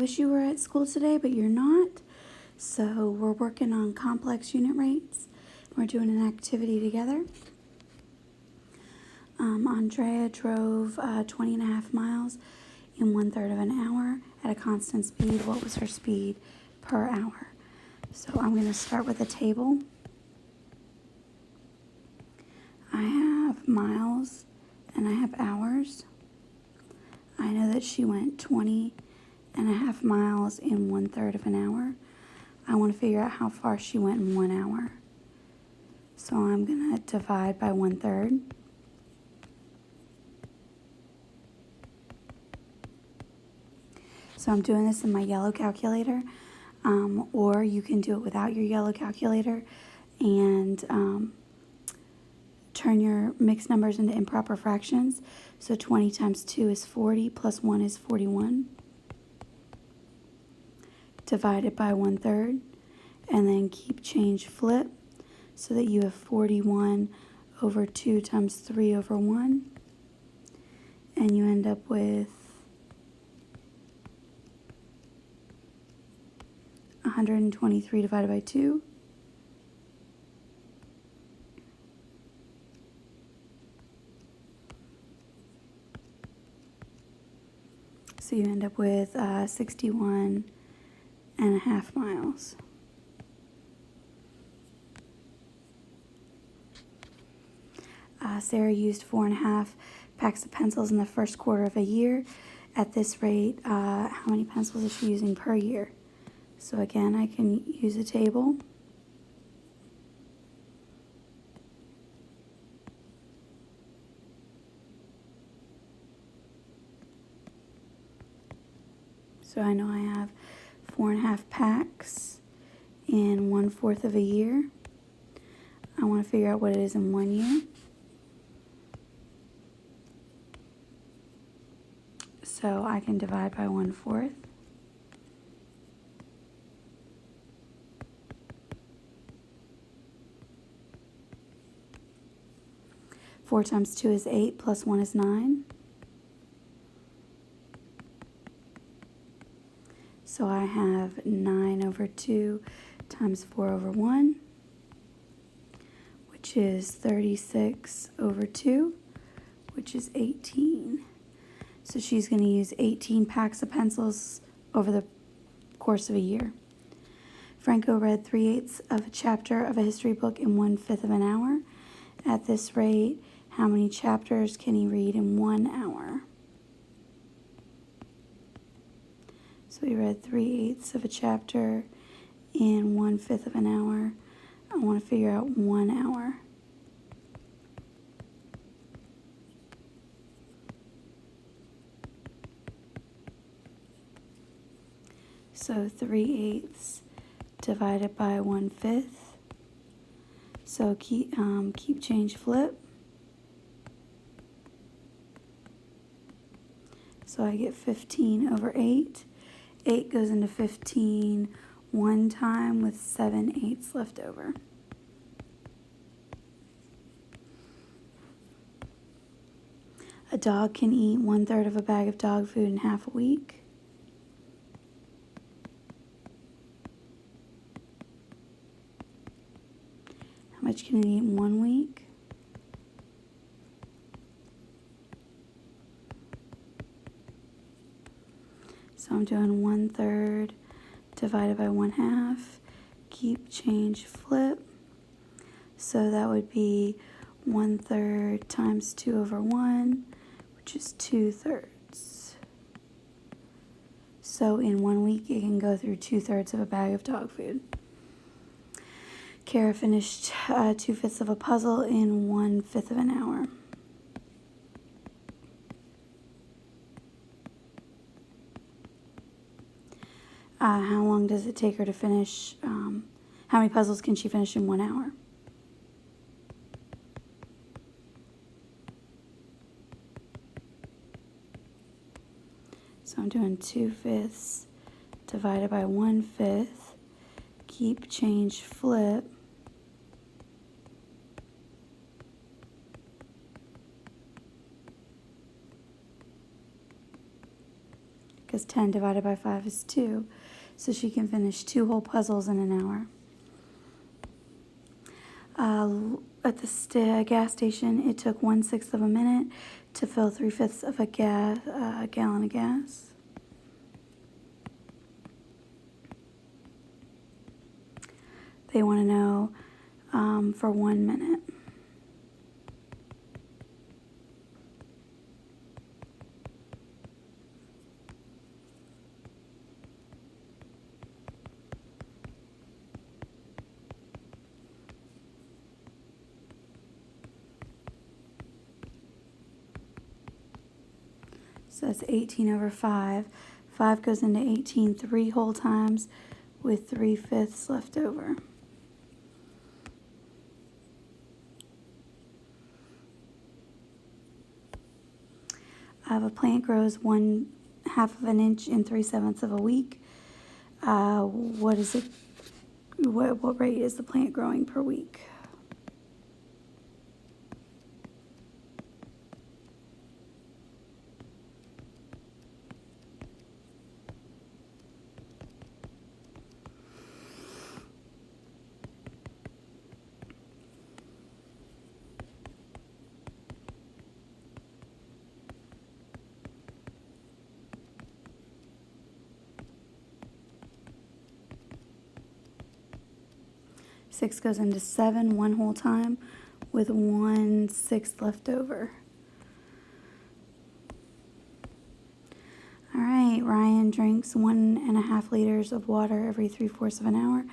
wish you were at school today, but you're not. So we're working on complex unit rates. We're doing an activity together. Andrea drove 20.5 miles in 1/3 of an hour at a constant speed. What was her speed per hour? So I'm going to start with a table. I have miles and I have hours. I know that she went 20.5 miles in 1/3 of an hour. I want to figure out how far she went in 1 hour. So I'm going to divide by 1/3. So I'm doing this in my yellow calculator, or you can do it without your yellow calculator and turn your mixed numbers into improper fractions. So 20 times 2 is 40, plus 1 is 41. Divided by 1/3, and then keep change flip so that you have 41 over 2 times 3 over 1. And you end up with 123 divided by 2. So you end up with 61.5 miles. Sarah used 4.5 packs of pencils in the first quarter of a year. At this rate, how many pencils is she using per year? So again, I can use a table. So I know I have 4.5 packs in 1/4 of a year. I want to figure out what it is in 1 year. So I can divide by 1/4. Four times 2 is 8, plus 1 is 9. So I have 9 over 2 times 4 over 1, which is 36 over 2, which is 18. So she's going to use 18 packs of pencils over the course of a year. Franco read 3/8 of a chapter of a history book in 1/5 of an hour. At this rate, how many chapters can he read in 1 hour? So he read 3/8 of a chapter in 1/5 of an hour. I want to figure out 1 hour. So 3/8 divided by 1/5. So keep change flip. So I get 15 over 8. 8 goes into 15 one time with 7/8 left over. A dog can eat 1/3 of a bag of dog food in half a week. How much can it eat in 1 week? So I'm doing 1/3 divided by 1/2. Keep change flip. So that would be 1/3 times 2 over 1, which is 2/3. So in 1 week, it can go through 2/3 of a bag of dog food. Kara finished 2/5 of a puzzle in 1/5 of an hour. How long does it take her to finish? How many puzzles can she finish in 1 hour? So I'm doing 2/5 divided by 1/5. Keep change flip. because 10 divided by 5 is 2. So she can finish 2 whole puzzles in an hour. At the gas station, it took 1/6 of a minute to fill 3/5 of a gallon of gas. They want to know for 1 minute. So that's 18 over 5. 5 goes into 18 3 whole times with 3/5 left over. If a plant grows 1/2 of an inch in 3/7 of a week, what is it? What rate is the plant growing per week? Six goes into 7 1 whole time with 1/6 left over. All right, Ryan drinks 1.5 liters of water every 3/4 of an hour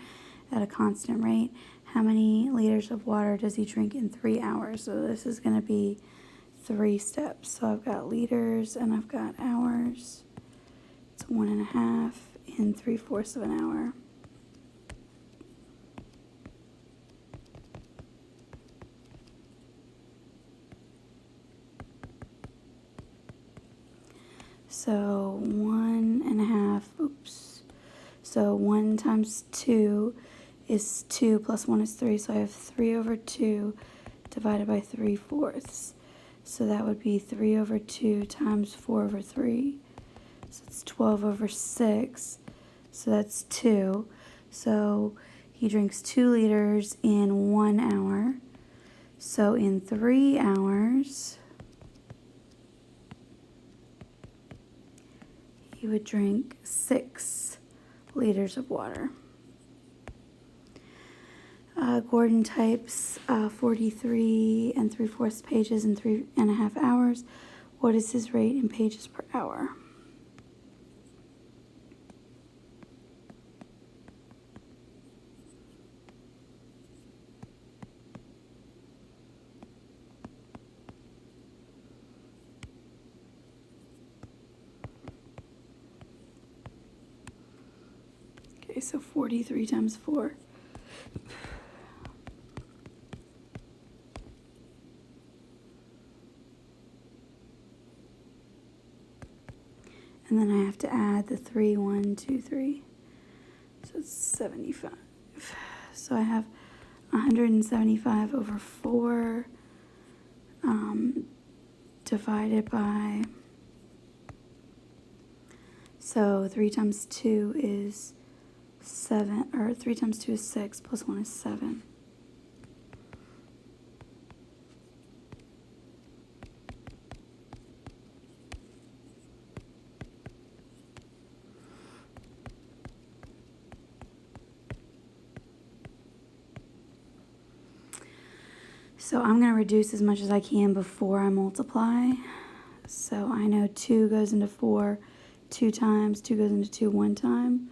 at a constant rate. How many liters of water does he drink in 3 hours? So this is going to be 3 steps. So I've got liters and I've got hours. It's 1.5 in 3/4 of an hour. So 1.5, oops. So 1 times 2 is 2 plus 1 is 3. So I have 3 over 2 divided by 3/4. So that would be 3 over 2 times 4 over 3. So it's 12 over 6. So that's 2. So he drinks 2 liters in 1 hour. So in 3 hours, he would drink 6 liters of water. Gordon types 43 3/4 pages in 3.5 hours. What is his rate in pages per hour? Okay, so 43 times 4. And then I have to add the 3, 1, 2, 3. So it's 75. So I have 175 over 4 divided by, so 3 times 2 is 7, or 3 times 2 is 6, plus 1 is 7. So I'm going to reduce as much as I can before I multiply. So I know 2 goes into 4 2 times, 2 goes into 2 1 time.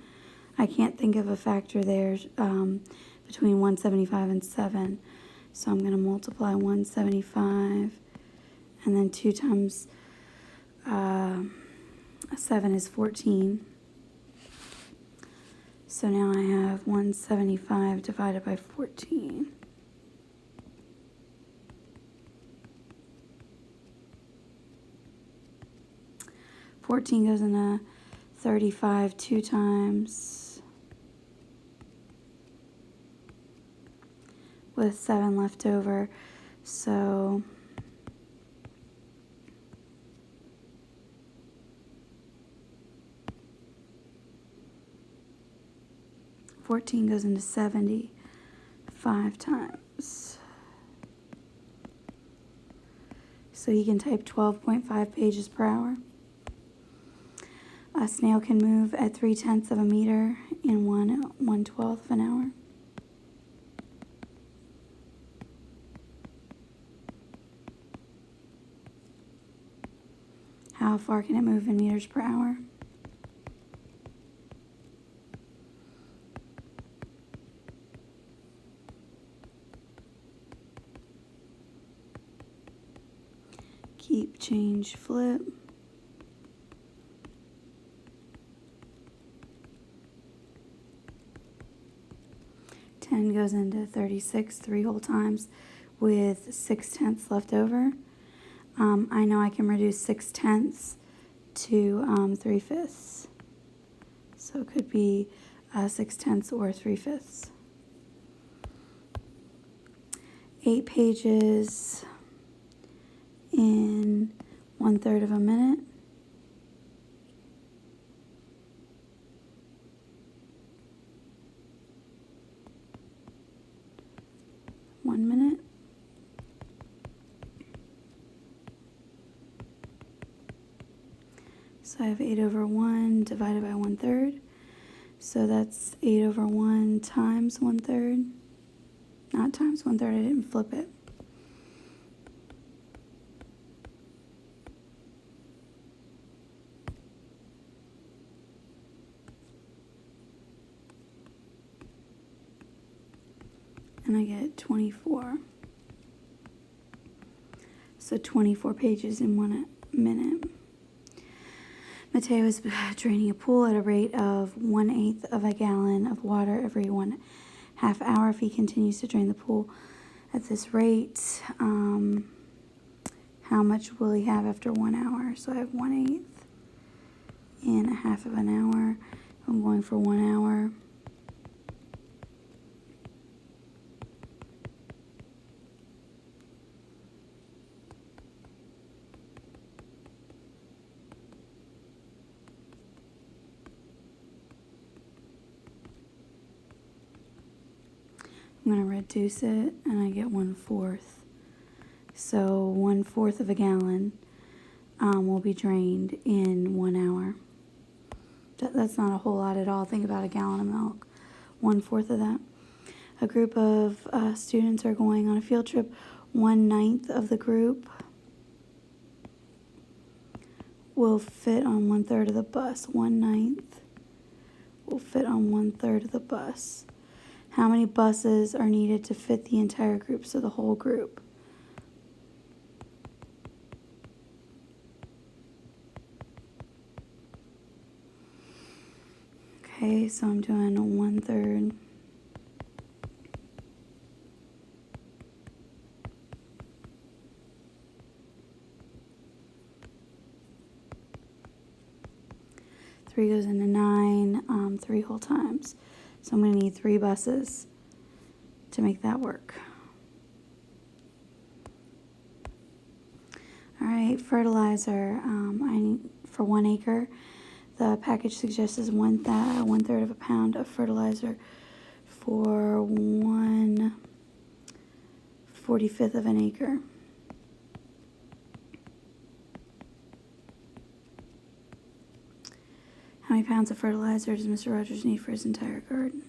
I can't think of a factor there between 175 and 7. So I'm going to multiply 175, and then 2 times 7 is 14. So now I have 175 divided by 14. 14 goes into 35 2 times with 7 left over. So 14 goes into 70 5 times. So he can type 12.5 pages per hour. A snail can move at 3/10 of a meter in 1/12 of an hour. How far can it move in meters per hour? Keep, change, flip. Ten goes into 36 3 whole times with 6/10 left over. I know I can reduce 6/10 to 3/5. So it could be 6/10 or 3/5. 8 pages in 1/3 of a minute. One minute. So I have 8/1 divided by 1/3. So that's 8/1 times 1/3. Not times 1/3, I didn't flip it. And I get 24. So 24 pages in 1 minute. Mateo is draining a pool at a rate of 1/8 of a gallon of water every 1/2 hour. If he continues to drain the pool at this rate, how much will he have after 1 hour? So I have 1/8 in 1/2 of an hour. I'm going for 1 hour. I'm going to reduce it, and I get 1/4. So 1/4 of a gallon will be drained in 1 hour. That's not a whole lot at all. Think about a gallon of milk. 1/4 of that. A group of students are going on a field trip. 1/9 of the group will fit on 1/3 of the bus. 1/9 will fit on 1/3 of the bus. How many buses are needed to fit the entire group, so the whole group? Okay, so I'm doing 1/3. Three goes into 9, 3 whole times. So I'm going to need 3 buses to make that work. All right, fertilizer. I need for 1 acre. The package suggests 1/3 of a pound of fertilizer for 1/45 of an acre. How many pounds of fertilizer does Mr. Rogers need for his entire garden?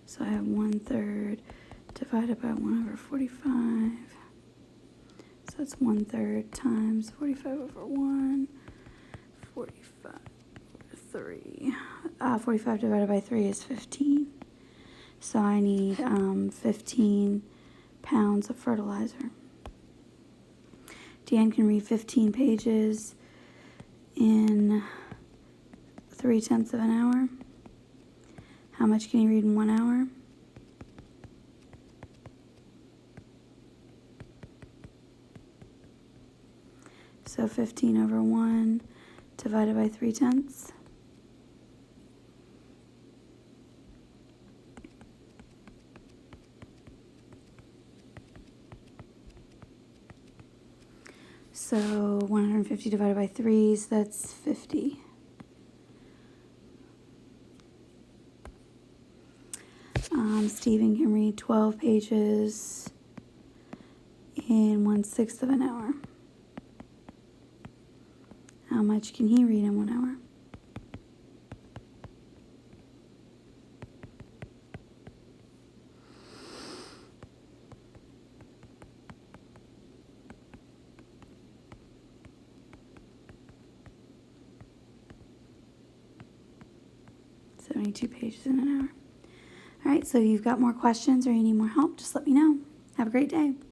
So I have 1/3 divided by 1/45. So that's 1/3 times 45/1. 45 over 3. 45 divided by 3 is 15. So I need 15 pounds of fertilizer. Dan can read 15 pages in 3/10 of an hour. How much can he read in 1 hour? So 15/1 divided by 3/10. So 150 divided by 3, so that's 50. Stephen can read 12 pages in 1/6 of an hour. How much can he read in 1 hour? "72 pages in an hour." All right, so if you've got more questions or you need more help, just let me know. Have a great day.